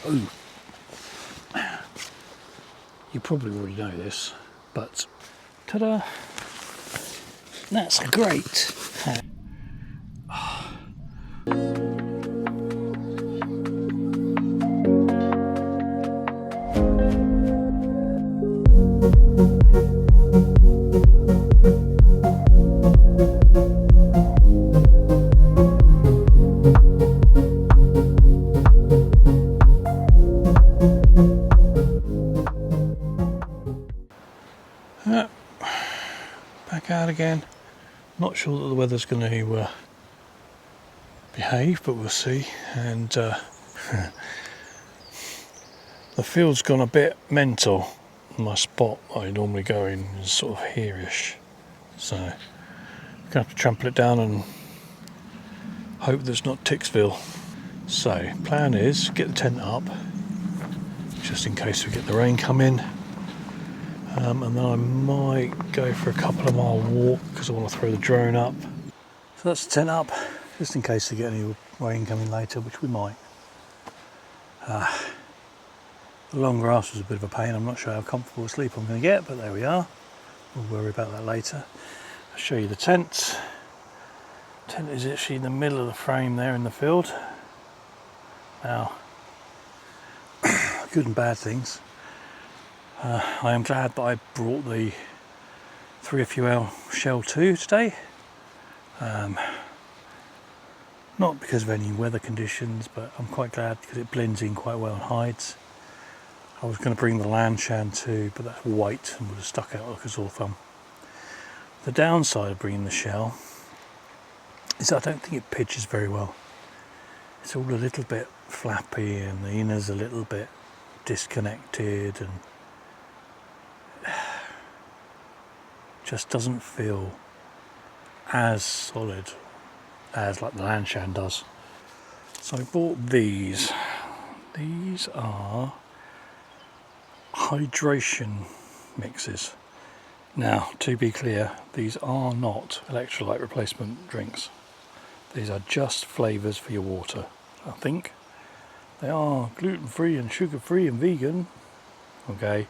So, you probably already know this, but ta-da! That's a great. Back out again. Not sure that the weather's going to behave, but we'll see. And the field's gone a bit mental. My spot I normally go in is sort of here-ish, so I'm going to have to trample it down and hope that it's not Tixville. So plan is get the tent up just in case we get the rain come in. And then I might go for a couple of mile walk because I want to throw the drone up. So that's the tent up, just in case we get any rain coming later, which we might. The long grass was a bit of a pain. I'm not sure how comfortable a sleep I'm going to get, but there we are. We'll worry about that later. I'll show you the tent. The tent is actually in the middle of the frame there in the field. Now, good and bad things. I am glad that I brought the 3FUL Shell 2 today. Not because of any weather conditions, but I'm quite glad because it blends in quite well and hides. I was going to bring the Lanshan 2, but that's white and would have stuck out like a sore thumb. The downside of bringing the shell is I don't think it pitches very well. It's all a little bit flappy and the inner's a little bit disconnected and just doesn't feel as solid as like the Lanshan does. So I bought these. These are hydration mixes. Now, to be clear, these are not electrolyte replacement drinks. These are just flavours for your water, I think. They are gluten-free and sugar-free and vegan. Okay.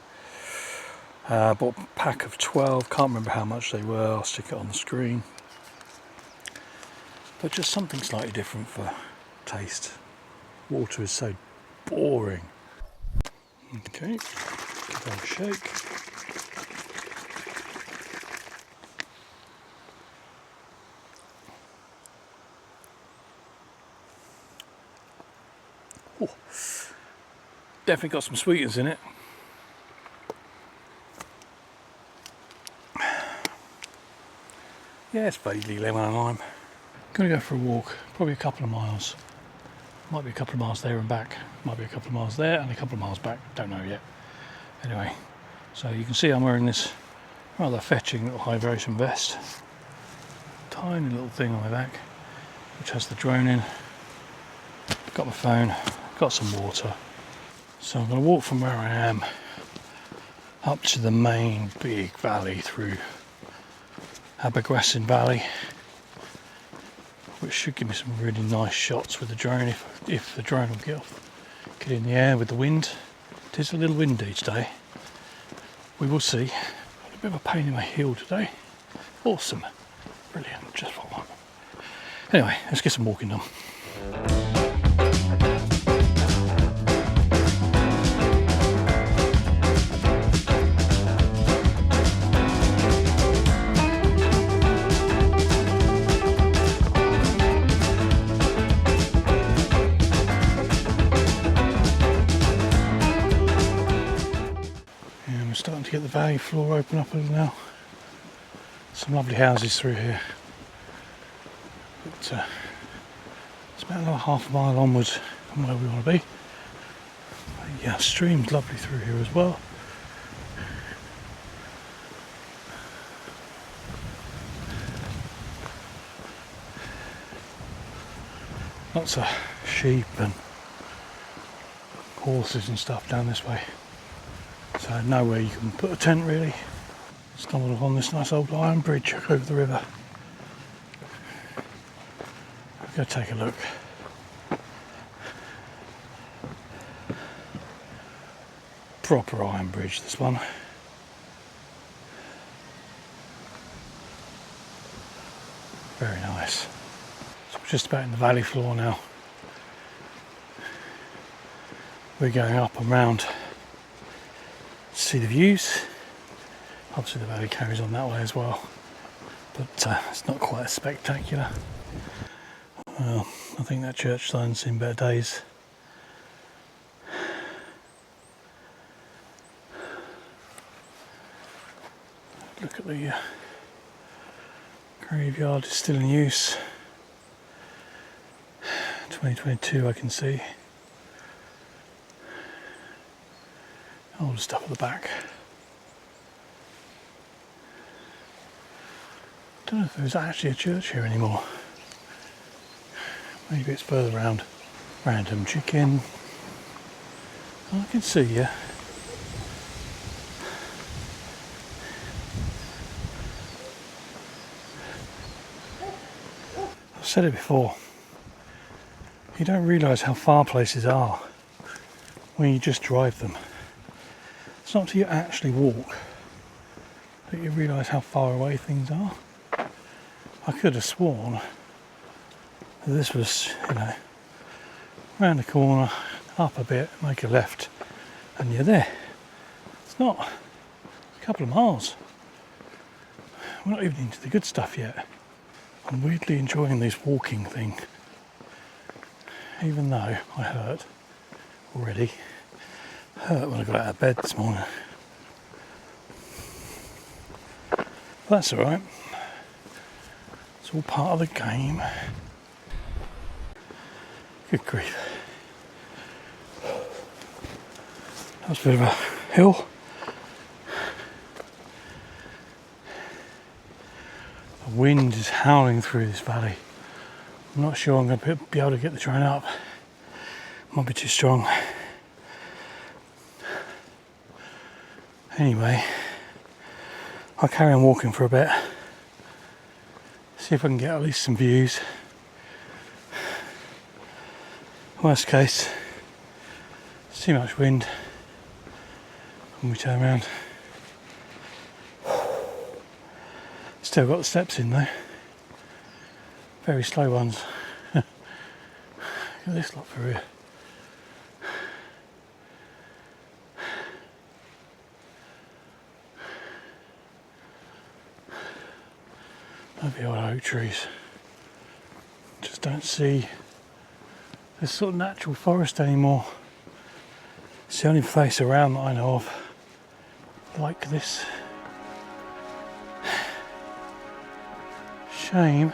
Bought a pack of 12, can't remember how much they were, I'll stick it on the screen. But just something slightly different for taste. Water is so boring. Okay, give that a shake. Ooh. Definitely got some sweeteners in it. Yeah, it's vaguely lemon and lime. Gonna go for a walk, probably a couple of miles. Might be a couple of miles there and back. Might be a couple of miles there and a couple of miles back. Don't know yet. Anyway, so you can see I'm wearing this rather fetching little hydration vest. Tiny little thing on my back, which has the drone in. Got my phone, got some water. So I'm gonna walk from where I am up to the main big valley through Abergwassin Valley, which should give me some really nice shots with the drone if the drone will get in the air with the wind. It is a little windy today. We will see. Got a bit of a pain in my heel today. Awesome. Brilliant. Just what I want. Anyway, let's get some walking done. Starting to get the valley floor open up a little now. Some lovely houses through here. But it's about another half a mile onwards from where we want to be. The stream's lovely through here as well. Lots of sheep and horses and stuff down this way. So nowhere you can put a tent really. Stumbled upon this nice old iron bridge over the river. I'll go take a look. proper iron bridge, this one. Very nice. So we're just about in the valley floor now. We're going up and round to see the views. Obviously the valley carries on that way as well, but it's not quite as spectacular. Well, I think that church sign's seen better days. Look at the graveyard, is still in use. 2022 I can see. All the stuff at the back. I don't know if there's actually a church here anymore. Maybe it's further round. Random chicken. Oh, I can see you. I've said it before. You don't realise how far places are when you just drive them. It's not until you actually walk that you realise how far away things are. I could have sworn that this was, you know, round the corner, up a bit, make a left, and you're there. It's not. It's a couple of miles. We're not even into the good stuff yet. I'm weirdly enjoying this walking thing, even though I hurt already. Hurt when I got out of bed this morning. But that's alright. It's all part of the game. Good grief. That was a bit of a hill. The wind is howling through this valley. I'm not sure I'm going to be able to get the train up. Might be too strong. Anyway, I'll carry on walking for a bit. See if I can get at least some views. Worst case, it's too much wind when we turn around. Still got the steps in though. Very slow ones. Look at this lot through here. The old oak trees. Just don't see this sort of natural forest anymore. It's the only place around that I know of like this. Shame.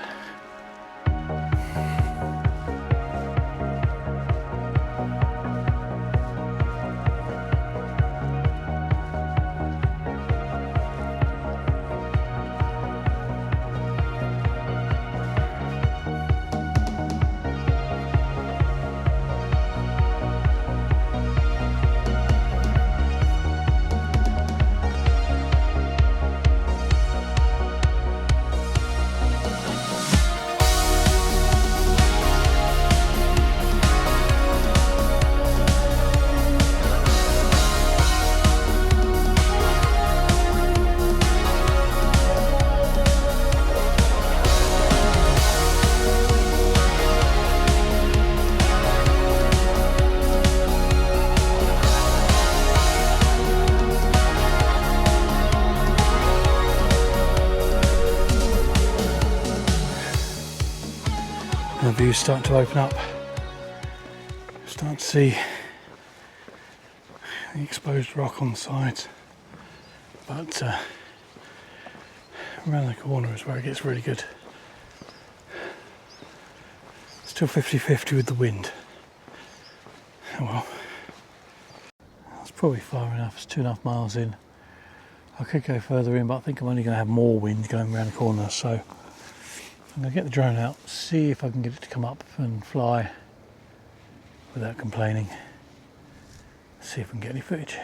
The view's starting to open up. Starting to see the exposed rock on the sides, but around the corner is where it gets really good. Still 50-50 with the wind. Oh well. That's probably far enough. It's 2.5 miles in. I could go further in, but I think I'm only going to have more wind going around the corner, so I'm going to get the drone out, see if I can get it to come up and fly without complaining. See if I can get any footage.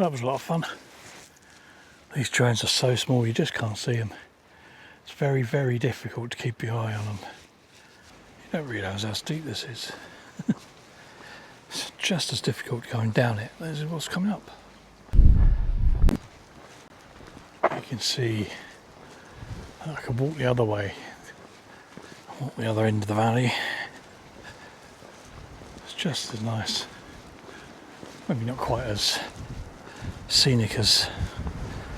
Well, that was a lot of fun. These drones are so small you just can't see them. It's very, very difficult to keep your eye on them. You don't realise how steep this is. It's just as difficult going down it as what's coming up. You can see I can walk the other way, walk the other end of the valley. It's just as nice. Maybe not quite as scenic as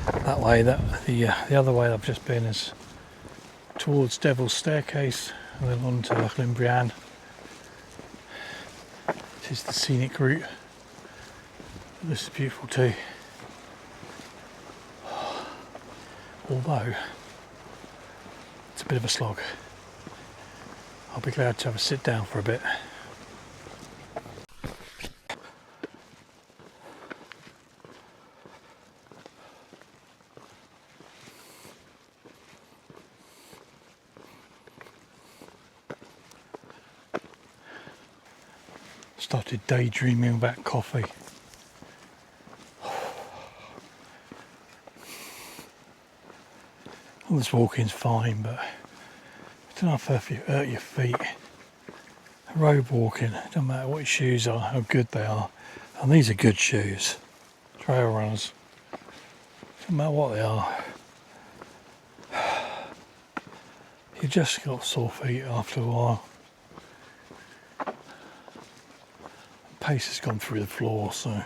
that way. The other way I've just been is towards Devil's Staircase and then on to Limbrian. This is the scenic route. This is beautiful too. Although it's a bit of a slog. I'll be glad to have a sit down for a bit. Started daydreaming about coffee. All this walking's fine, but it's enough if you hurt your feet. Road walking, it doesn't matter what your shoes are, how good they are. And these are good shoes. Trail runners. Doesn't matter what they are. You just got sore feet after a while. Pace has gone through the floor, so it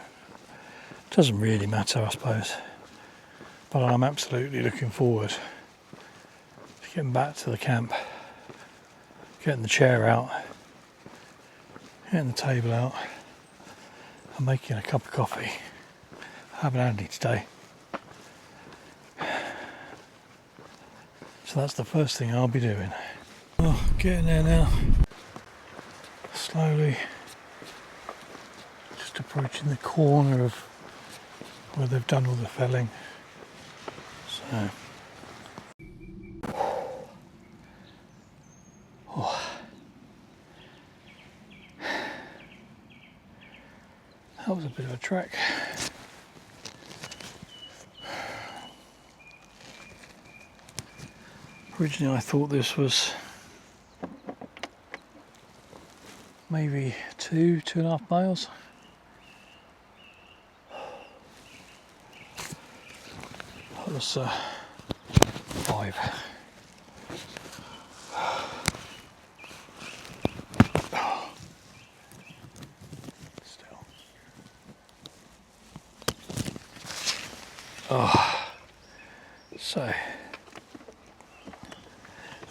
doesn't really matter, I suppose. But I'm absolutely looking forward to getting back to the camp, getting the chair out, getting the table out, and making a cup of coffee. I haven't had any today. So that's the first thing I'll be doing. Oh, getting there now. Slowly. Approaching the corner of where they've done all the felling. So that was a bit of a trek. Originally I thought this was maybe 2.5 miles. That was 5. Still. So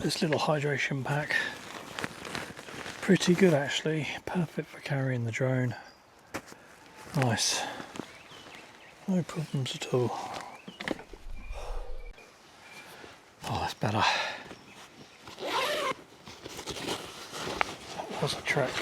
this little hydration pack, pretty good actually, perfect for carrying the drone. Nice, no problems at all. Oh, that's better. That was a trek.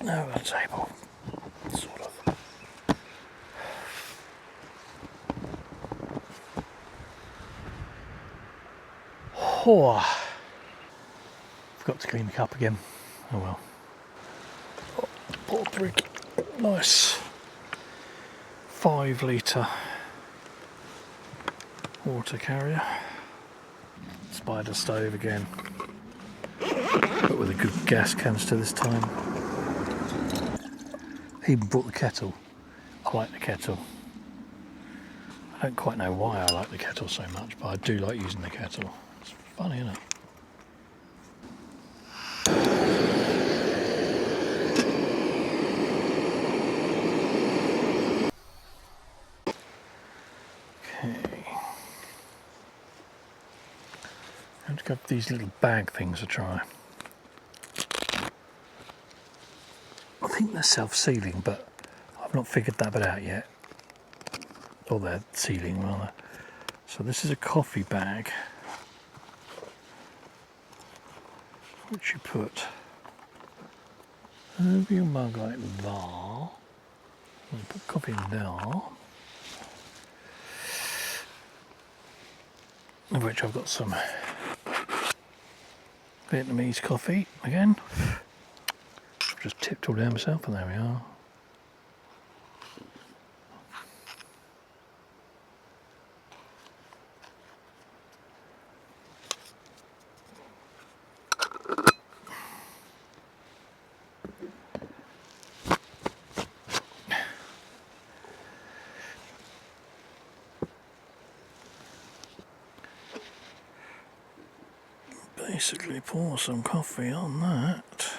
Now the table, sort of. Oh, forgot to clean the cup again. Oh well. Oh, poor brick. Nice 5 litre water carrier. Spider stove again, but with a good gas canister this time. Even brought the kettle. I like the kettle. I don't quite know why I like the kettle so much, but I do like using the kettle. It's funny, isn't it? Okay. I'm going to go for these little bag things to try. I think they're self-sealing, but I've not figured that bit out yet. Or they're sealing rather. So this is a coffee bag, which you put over your mug like that. And put coffee in there, of which I've got some Vietnamese coffee again. I've just tipped all down myself, and there we are. Basically pour some coffee on that.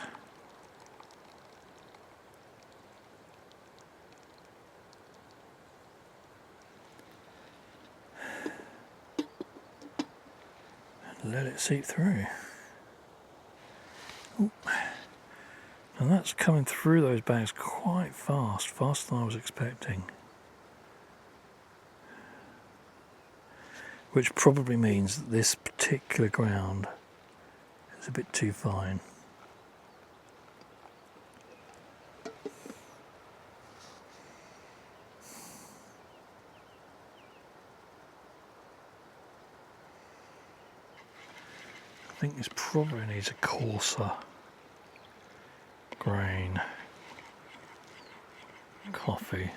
And let it seep through. Ooh. And that's coming through those bags quite fast, faster than I was expecting. Which probably means that this particular ground is a bit too fine. I think this probably needs a coarser grain coffee.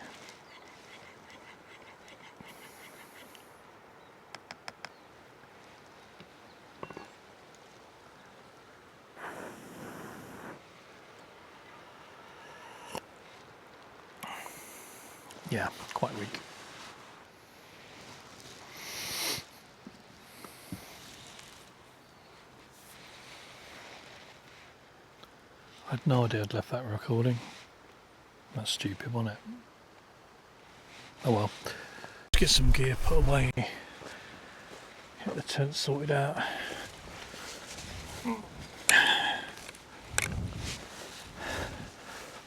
Yeah, quite weak. I had no idea I'd left that recording. That's stupid, wasn't it? Oh well. Let's get some gear put away. Get the tent sorted out.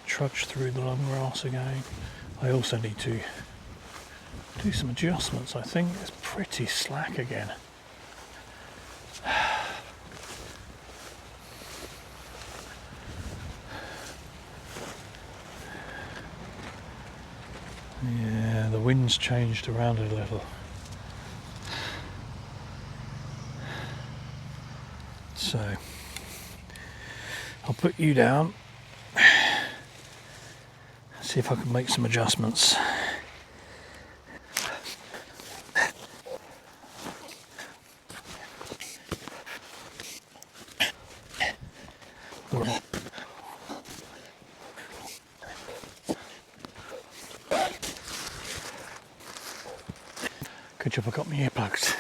Trudge through the long grass again. I also need to do some adjustments. I think it's pretty slack again. Yeah, the wind's changed around a little. So I'll put you down. See if I can make some adjustments. Good job I got my earplugs.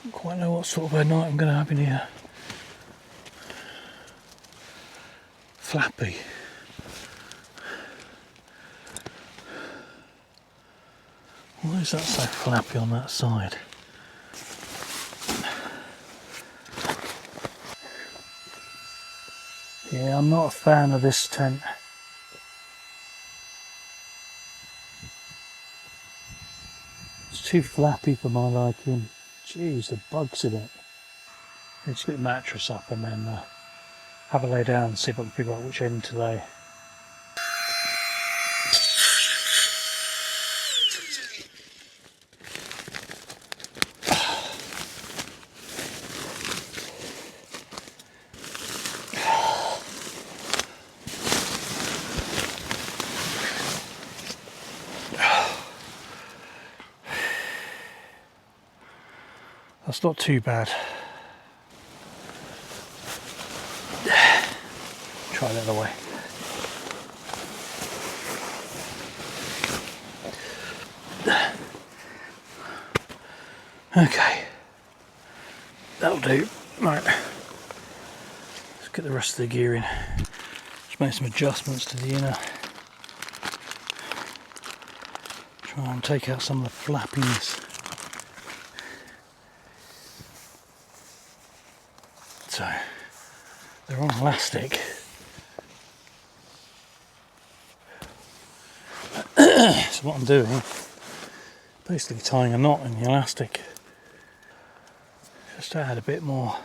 Don't quite know what sort of a night I'm going to have in here. Flappy. Why is that so flappy on that side? Yeah, I'm not a fan of this tent. It's too flappy for my liking. Jeez, the bugs in it. Let's get the mattress up and then have a lay down and see if I can figure out which end to lay. That's not too bad. Try the other way. Okay, that'll do. Right, let's get the rest of the gear in. Just make some adjustments to the inner. Try try and take out some of the flappiness. So they're on elastic. So what I'm doing, basically tying a knot in the elastic, just to add a bit more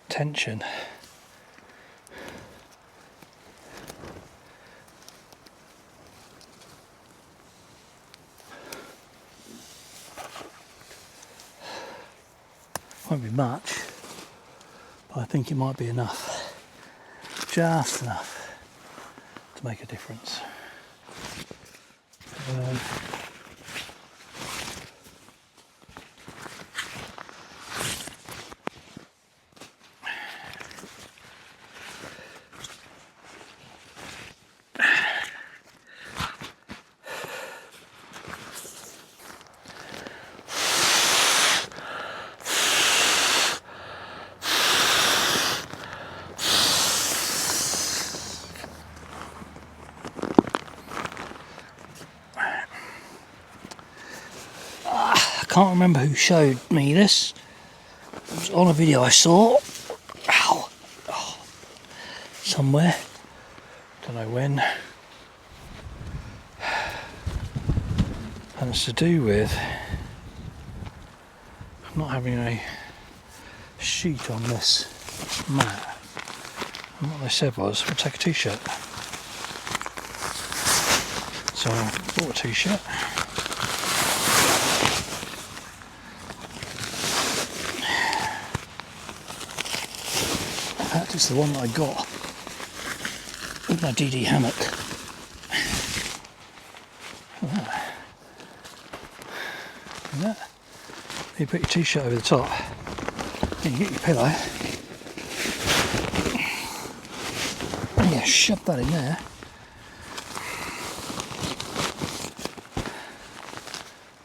tension. Won't be much, but I think it might be enough, just enough to make a difference. I can't remember who showed me this. It was on a video I saw. Ow. Oh. Somewhere. Don't know when. And it's to do with not having a sheet on this mat. And what they said was, we'll take a t-shirt. So I bought a t-shirt. It's the one that I got with my DD hammock. Look at that. Look at that. You put your t-shirt over the top, then you get your pillow, and you shove that in there.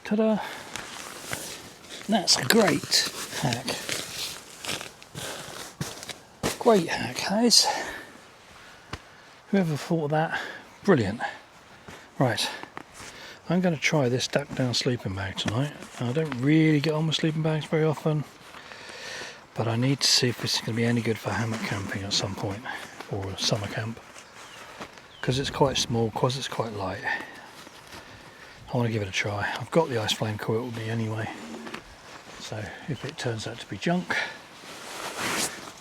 Ta-da! That's a great hack. Great hack, guys. Whoever thought of that, brilliant. Right, I'm going to try this duck down sleeping bag tonight. I don't really get on with sleeping bags very often, but I need to see if this is going to be any good for hammock camping at some point, or a summer camp. Because it's quite small, because it's quite light. I want to give it a try. I've got the ice flame coil with me anyway, so if it turns out to be junk,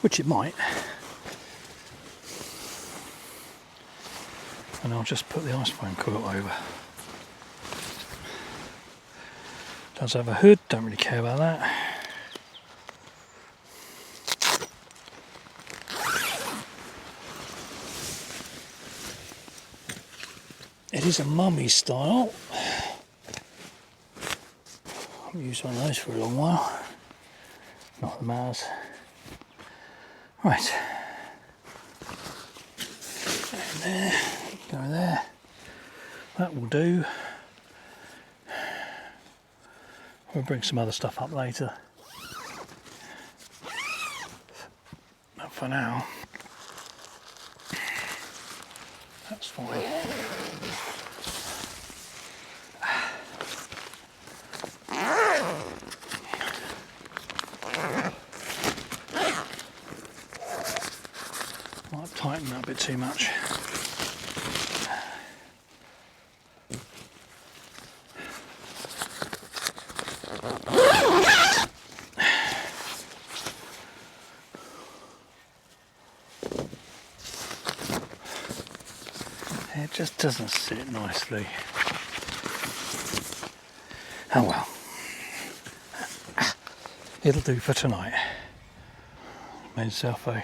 which it might, and I'll just put the ice flame coil over. Does have a hood, don't really care about that. It is a mummy style. I've used one of those for a long while. Not the Mars. Right. And there, go there. That will do. We'll bring some other stuff up later. But for now, that's fine. Might have tightened that a bit too much. It just doesn't sit nicely. Oh well. It'll do for tonight. Made myself a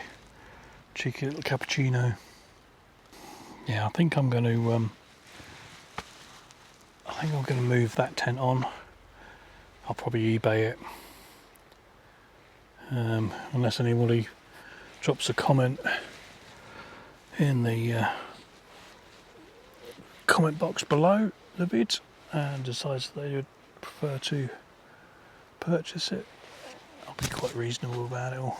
cheeky little cappuccino. Yeah, I think I'm going to move that tent on. I'll probably eBay it, unless anybody drops a comment in the comment box below the vid and decides they would prefer to purchase it. I'll be quite reasonable about it all.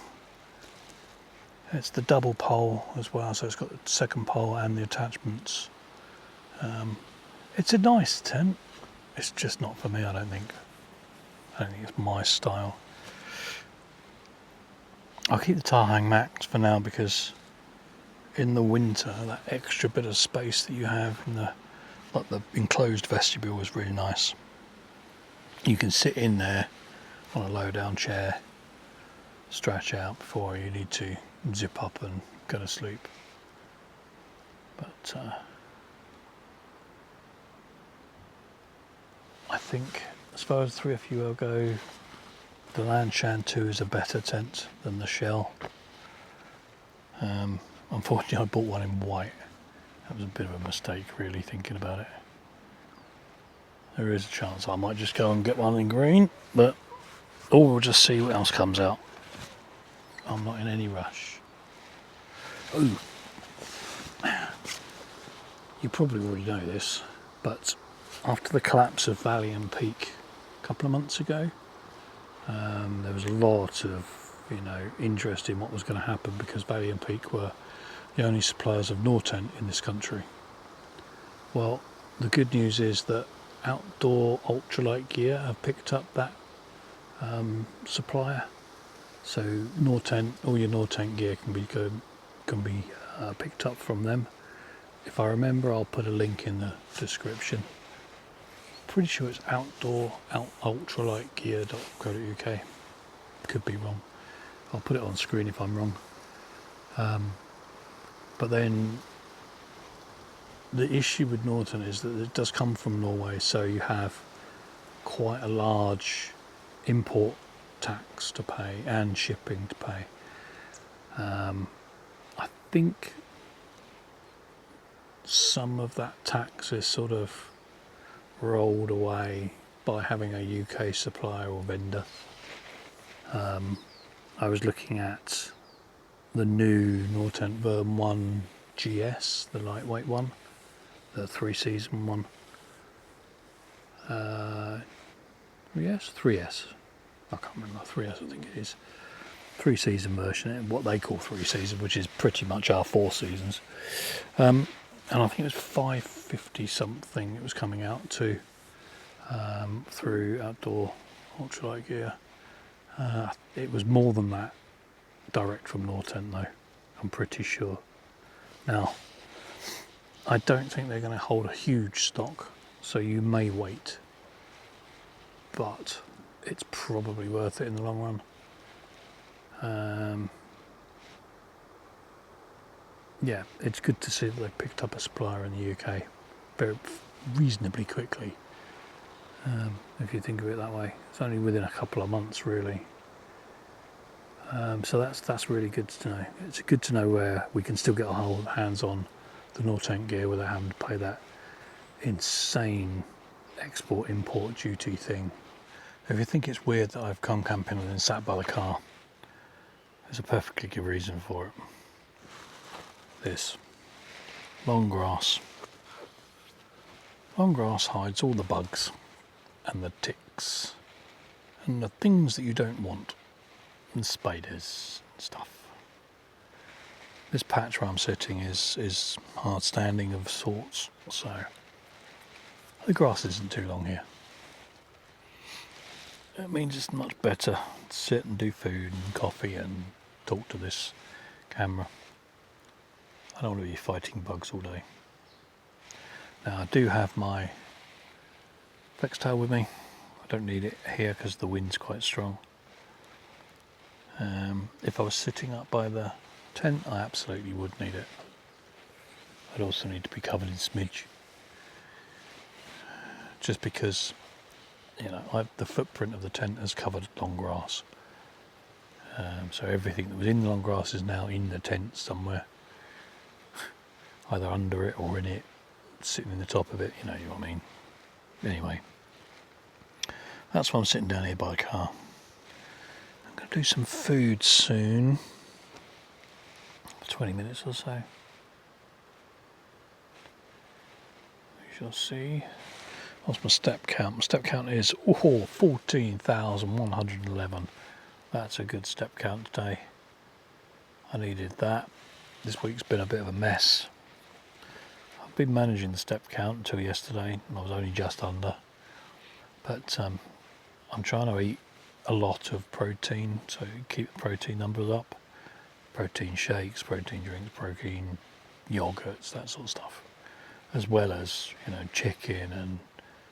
It's the double pole as well, so it's got the second pole and the attachments. It's a nice tent. it's just not for me. I don't think it's my style. I'll keep the Tahang Max for now because in the winter that extra bit of space that you have in the enclosed vestibule is really nice. You can sit in there on a low down chair, stretch out before you need to zip up and go to sleep. But I think as far as 3FUL go, the Lanshan 2 is a better tent than the Shell. Unfortunately I bought one in white. That was a bit of a mistake really, thinking about it. There is a chance I might just go and get one in green, but we'll just see what else comes out. I'm not in any rush. Ooh. You probably already know this, but after the collapse of Valley and Peak a couple of months ago, there was a lot of interest in what was going to happen because Valley and Peak were the only suppliers of Nortent in this country. Well, the good news is that Outdoor Ultralight Gear have picked up that supplier, so Nortent, all your Nortent gear can be picked up from them. If I remember, I'll put a link in the description. Pretty sure it's ultralightgear.co.uk. Could be wrong. I'll put it on screen if I'm wrong. But then the issue with Nortent is that it does come from Norway, so you have quite a large import tax to pay and shipping to pay. I think some of that tax is sort of rolled away by having a UK supplier or vendor. I was looking at the new Nortent Verm 1 GS, the lightweight one, the 3-season one. 3S. I can't remember, 3S I think it is. 3-season version, what they call 3-season, which is pretty much our 4 seasons. And I think it was 550 something it was coming out to through Outdoor Ultralight Gear. It was more than that direct from Nortent though, I'm pretty sure. Now, I don't think they're going to hold a huge stock, so you may wait, but it's probably worth it in the long run. Yeah, it's good to see that they picked up a supplier in the UK very reasonably quickly. If you think of it that way, it's only within a couple of months, really. So that's really good to know. It's good to know where we can still get our hands on the Nortent gear without having to pay that insane export-import duty thing. If you think it's weird that I've come camping and then sat by the car, there's a perfectly good reason for it. This long grass. Long grass hides all the bugs and the ticks and the things that you don't want, and spiders and stuff. This patch where I'm sitting is hard standing of sorts, so the grass isn't too long here. It means it's much better to sit and do food and coffee and talk to this camera. I don't want to be fighting bugs all day. Now I do have my flex tail with me. I don't need it here because the wind's quite strong. If I was sitting up by the tent, I absolutely would need it. I'd also need to be covered in smidge, just because the footprint of the tent has covered long grass. So everything that was in the long grass is now in the tent somewhere, either under it or in it, sitting in the top of it, you know what I mean. Anyway, that's why I'm sitting down here by the car. I'm going to do some food soon, for 20 minutes or so. We shall see. What's my step count? My step count is 14,111. That's a good step count today. I needed that. This week's been a bit of a mess. I've been managing the step count until yesterday, and I was only just under. But I'm trying to eat a lot of protein, so keep the protein numbers up. Protein shakes, protein drinks, protein yogurts, that sort of stuff, as well as, you know, chicken and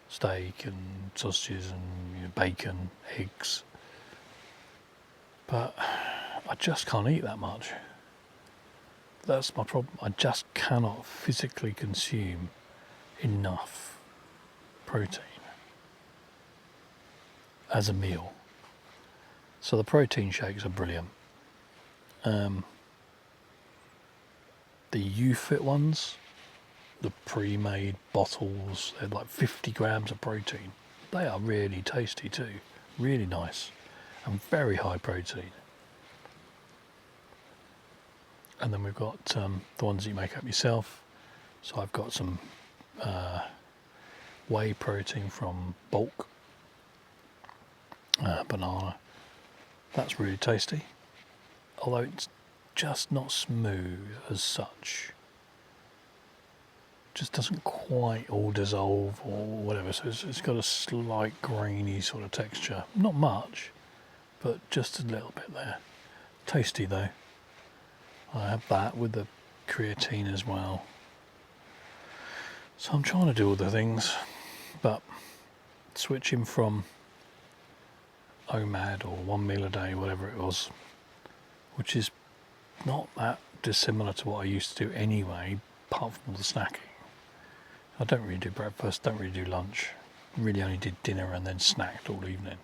steak and sausages and, you know, bacon, eggs. But I just can't eat that much. That's my problem. I just cannot physically consume enough protein as a meal. So the protein shakes are brilliant. The UFit ones, the pre-made bottles, they're like 50 grams of protein. They are really tasty too, really nice and very high protein. And then we've got the ones that you make up yourself. So I've got some whey protein from Bulk, banana. That's really tasty, although it's just not smooth as such. Just doesn't quite all dissolve or whatever, so it's got a slight grainy sort of texture. Not much, but just a little bit there. Tasty though. I have that with the creatine as well. So I'm trying to do all the things, but switching from OMAD or 1 meal a day, whatever it was, which is not that dissimilar to what I used to do anyway, apart from all the snacking. I don't really do breakfast, don't really do lunch, really only did dinner and then snacked all evening.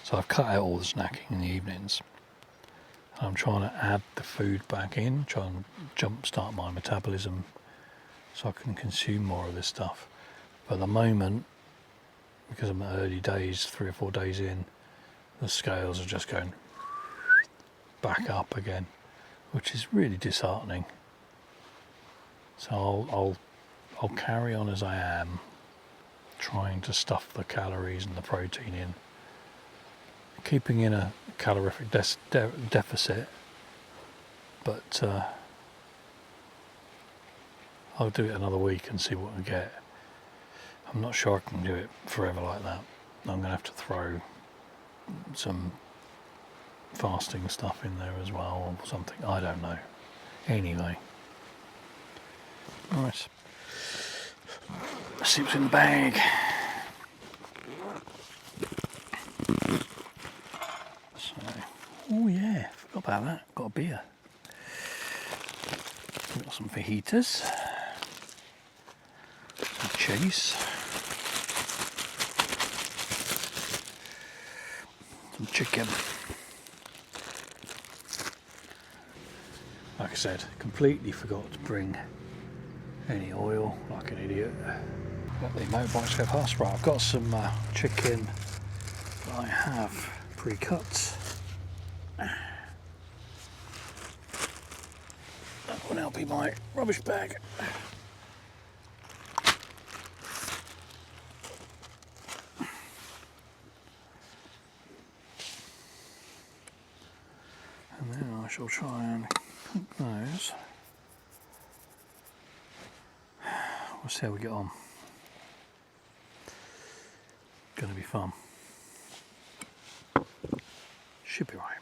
So I've cut out all the snacking in the evenings. I'm trying to add the food back in, try and jumpstart my metabolism so I can consume more of this stuff. But at the moment, because I'm at early days, 3 or 4 days in, the scales are just going back up again, which is really disheartening. So I'll carry on as I am, trying to stuff the calories and the protein in, keeping in a calorific deficit, but I'll do it another week and see what I get. I'm not sure I can do it forever like that. I'm going to have to throw some fasting stuff in there as well or something, I don't know. Anyway, right, let's see what's in the bag. So, oh yeah, forgot about that, got a beer. We've got some fajitas, some cheese, some chicken. Like I said, completely forgot to bring any oil, like an idiot. Let the motorbikes go past. Right, I've got some chicken that I have pre-cut. That will now be my rubbish bag. And then I shall try and cook those. We'll see how we get on. Gonna be fun. Should be right.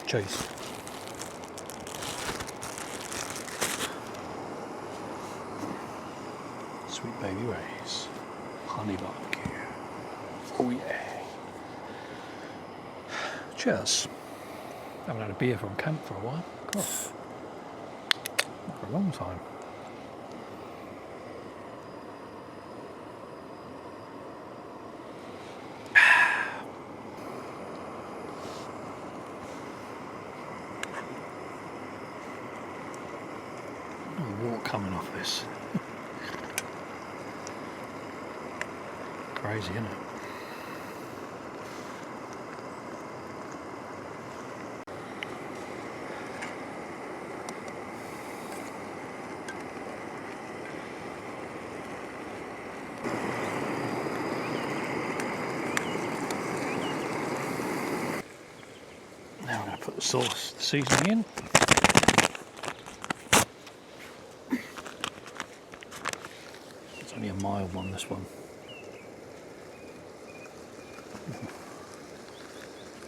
Cheese. Sweet baby rays. Honey barbecue. Oh yeah. Cheers. Haven't had a beer from camp for a while. God. Not for a long time. Water coming off this. Crazy, isn't it? put the sauce, the seasoning in. It's only a mild one, this one.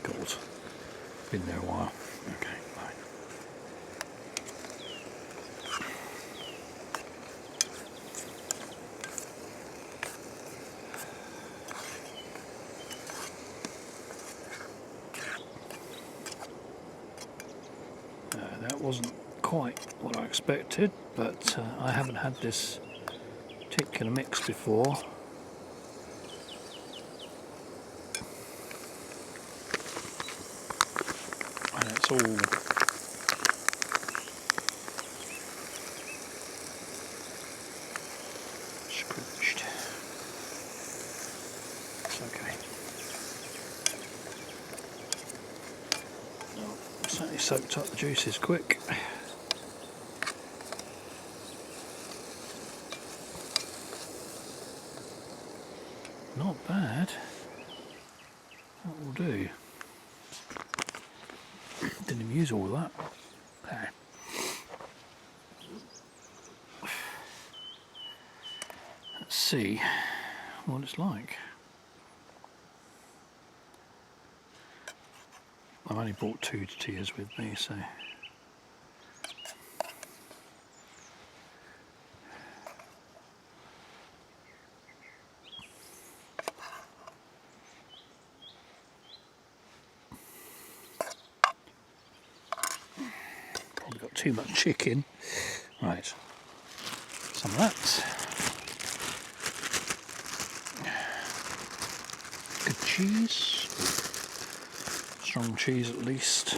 God, been there a while. Okay, fine. That wasn't quite what I expected, but I haven't had this particular mix before. And it's all scrooged. It's okay. Oh, certainly soaked up the juices quick. Not bad. That will do. Didn't even use all of that. Okay. Let's see what it's like. I've only brought 2 tortillas with me, so probably got too much chicken. Right, some of that. Good cheese. Strong cheese at least.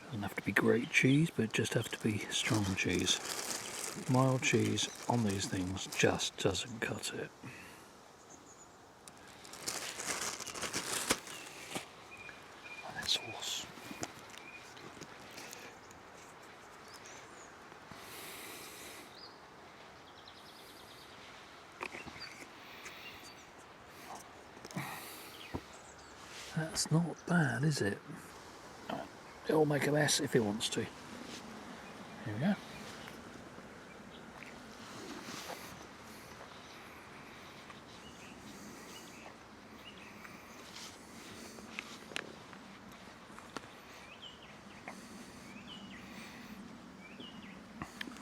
Doesn't have to be great cheese, but it just have to be strong cheese. Mild cheese on these things just doesn't cut it. And then sauce. That's not bad, is it? It'll make a mess if it wants to. Here we go.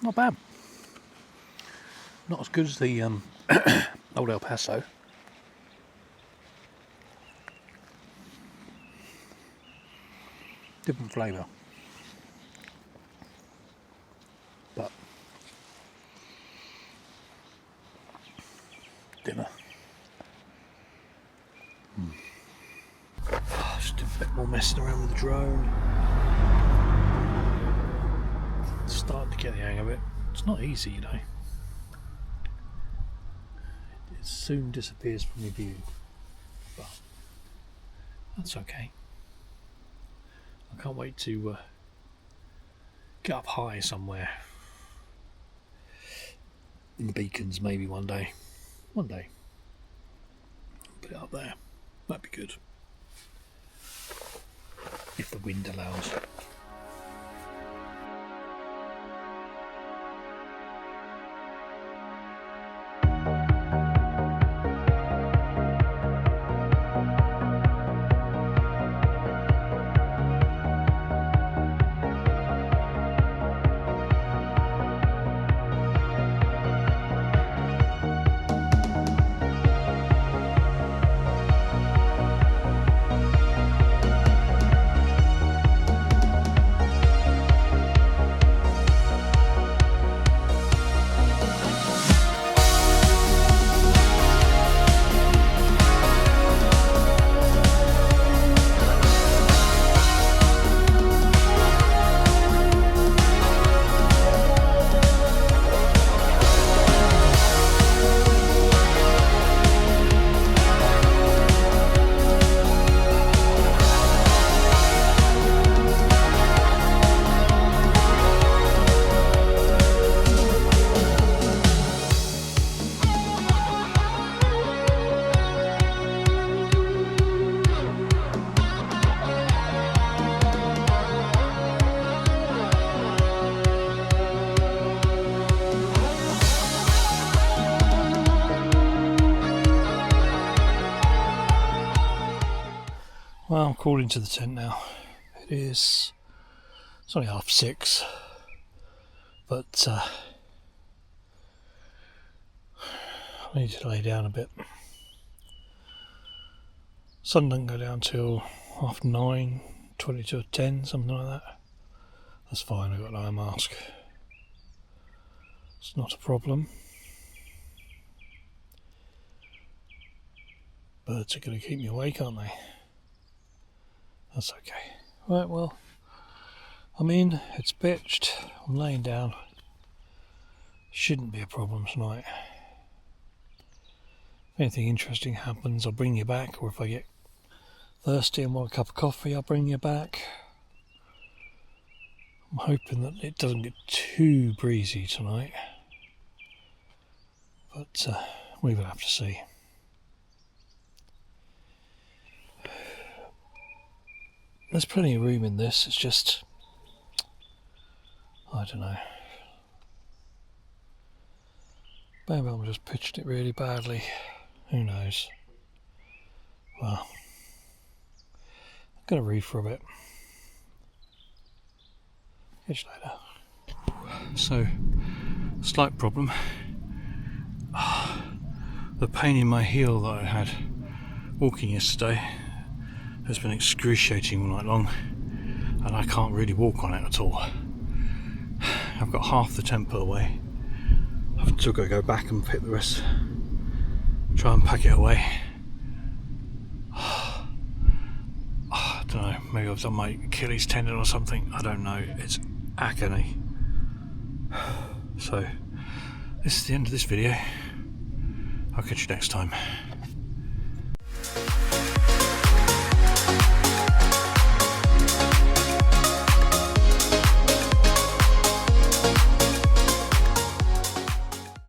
Not bad. Not as good as the old El Paso. Different flavour, but dinner. Just a bit more messing around with the drone. Starting to get the hang of it. It's not easy, you know. It soon disappears from your view, but that's okay. I can't wait to get up high somewhere in the beacons, maybe one day. One day. Put it up there. That'd be good. If the wind allows. Well, I'm crawling into the tent now. It's only 6:30, but I need to lay down a bit. Sun doesn't go down till 9:30, 20 to 10, something like that. That's fine, I've got an eye mask. It's not a problem. Birds are going to keep me awake, aren't they? That's okay. Right, well, I'm in, it's pitched, I'm laying down. Shouldn't be a problem tonight. If anything interesting happens, I'll bring you back, or if I get thirsty and want a cup of coffee, I'll bring you back. I'm hoping that it doesn't get too breezy tonight, but we will have to see. There's plenty of room in this, it's just, I don't know. Maybe I've just pitched it really badly, who knows. Well, I'm going to read for a bit. Catch you later. So, slight problem. The pain in my heel that I had walking yesterday has been excruciating all night long, and I can't really walk on it at all. I've got half the tent put away. I've still got to go back and pick the rest, try and pack it away. I don't know, maybe I've done my Achilles tendon or something, I don't know, it's agony. So, this is the end of this video. I'll catch you next time.